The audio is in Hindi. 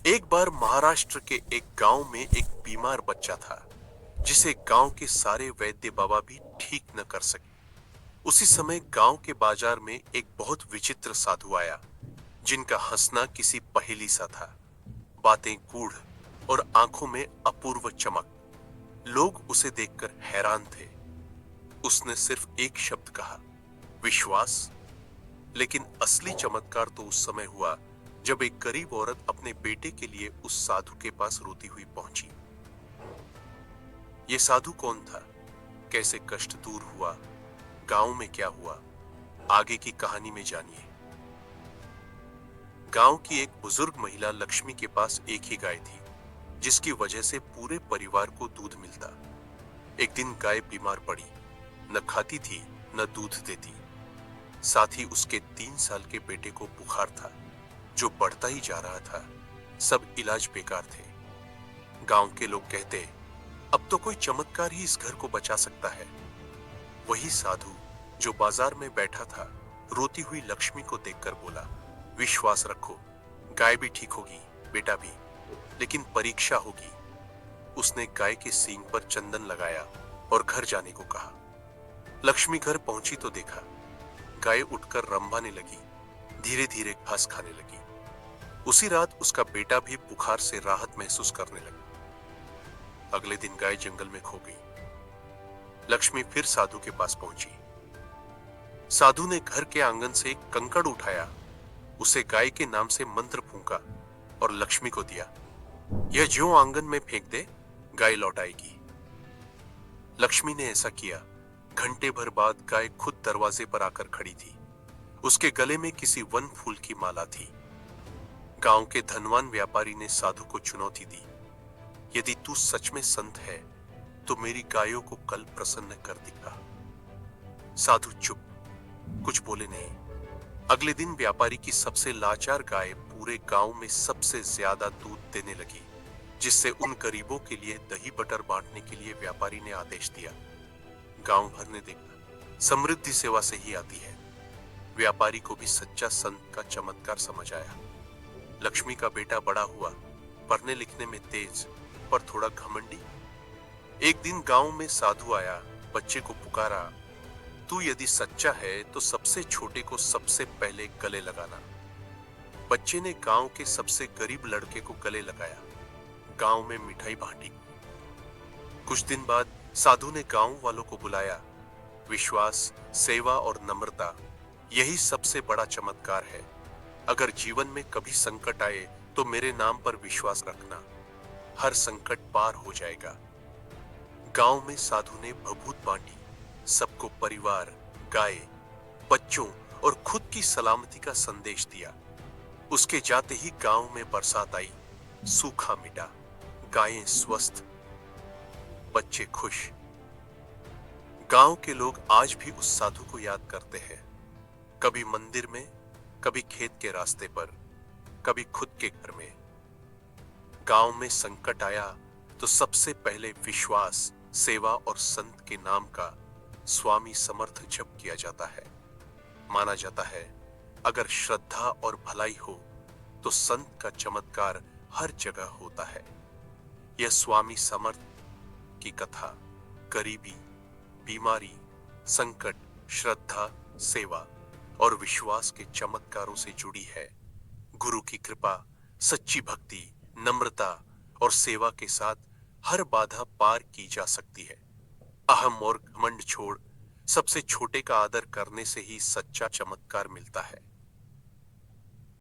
एक बार महाराष्ट्र के एक गांव में एक बीमार बच्चा था जिसे गांव के सारे वैद्य बाबा भी ठीक न कर सके। उसी समय गांव के बाजार में एक बहुत विचित्र साधु आया जिनका हंसना किसी पहेली सा था, बातें गूढ़ और आंखों में अपूर्व चमक। लोग उसे देखकर हैरान थे। उसने सिर्फ एक शब्द कहा, विश्वास। लेकिन असली चमत्कार तो उस समय हुआ जब एक गरीब औरत अपने बेटे के लिए उस साधु के पास रोती हुई पहुंची। यह साधु कौन था, कैसे कष्ट दूर हुआ, गांव में क्या हुआ, आगे की कहानी में जानिए। गांव की एक बुजुर्ग महिला लक्ष्मी के पास एक ही गाय थी जिसकी वजह से पूरे परिवार को दूध मिलता। एक दिन गाय बीमार पड़ी, न खाती थी न दूध देती। साथ ही उसके 3 साल के बेटे को बुखार था जो बढ़ता ही जा रहा था। सब इलाज बेकार थे। गांव के लोग कहते, अब तो कोई चमत्कार ही इस घर को बचा सकता है। वही साधु जो बाजार में बैठा था रोती हुई लक्ष्मी को देखकर बोला, विश्वास रखो, गाय भी ठीक होगी, बेटा भी, लेकिन परीक्षा होगी। उसने गाय के सींग पर चंदन लगाया और घर जाने को कहा। लक्ष्मी घर पहुंची तो देखा गाय उठकर रंभाने लगी, धीरे धीरे घास खाने लगी। उसी रात उसका बेटा भी बुखार से राहत महसूस करने लगा। अगले दिन गाय जंगल में खो गई। लक्ष्मी फिर साधु के पास पहुंची। साधु ने घर के आंगन से एक कंकड़ उठाया, उसे गाय के नाम से मंत्र फूंका और लक्ष्मी को दिया। यह ज्यों आंगन में फेंक दे, गाय लौट आएगी। लक्ष्मी ने ऐसा किया। घंटे भर बाद गाय खुद दरवाजे पर आकर खड़ी थी। उसके गले में किसी वन फूल की माला थी। गांव के धनवान व्यापारी ने साधु को चुनौती दी, यदि तू सच में संत है तो मेरी गायों को कल प्रसन्न कर दिखा। साधु चुप, कुछ बोले नहीं। अगले दिन व्यापारी की सबसे लाचार गाय पूरे गांव में सबसे ज्यादा दूध देने लगी, जिससे उन गरीबों के लिए दही बटर बांटने के लिए व्यापारी ने आदेश दिया। गांव भर ने देखा, समृद्धि सेवा से ही आती है। व्यापारी को भी सच्चा संत का चमत्कार समझ आया। लक्ष्मी का बेटा बड़ा हुआ, पढ़ने लिखने में तेज पर थोड़ा घमंडी। एक दिन गांव में साधु आया, बच्चे को पुकारा, तू यदि सच्चा है तो सबसे छोटे को सबसे पहले गले लगाना। बच्चे ने गांव के सबसे गरीब लड़के को गले लगाया। गांव में मिठाई बांटी। कुछ दिन बाद साधु ने गांव वालों को बुलाया। विश्वास, सेवा और नम्रता, यही सबसे बड़ा चमत्कार है। अगर जीवन में कभी संकट आए तो मेरे नाम पर विश्वास रखना, हर संकट पार हो जाएगा। गांव में साधु ने भभूत बांटी, सबको परिवार, गाय, बच्चों और खुद की सलामती का संदेश दिया। उसके जाते ही गांव में बरसात आई, सूखा मिटा, गायें स्वस्थ, बच्चे खुश। गांव के लोग आज भी उस साधु को याद करते हैं, कभी मंदिर में, कभी खेत के रास्ते पर, कभी खुद के घर में। गांव में संकट आया तो सबसे पहले विश्वास, सेवा और संत के नाम का स्वामी समर्थ जप किया जाता है। माना जाता है, अगर श्रद्धा और भलाई हो तो संत का चमत्कार हर जगह होता है। यह स्वामी समर्थ की कथा गरीबी, बीमारी, संकट, श्रद्धा, सेवा और विश्वास के चमत्कारों से जुड़ी है। गुरु की कृपा, सच्ची भक्ति, नम्रता और सेवा के साथ हर बाधा पार की जा सकती है। अहम और घमंड छोड़ सबसे छोटे का आदर करने से ही सच्चा चमत्कार मिलता है।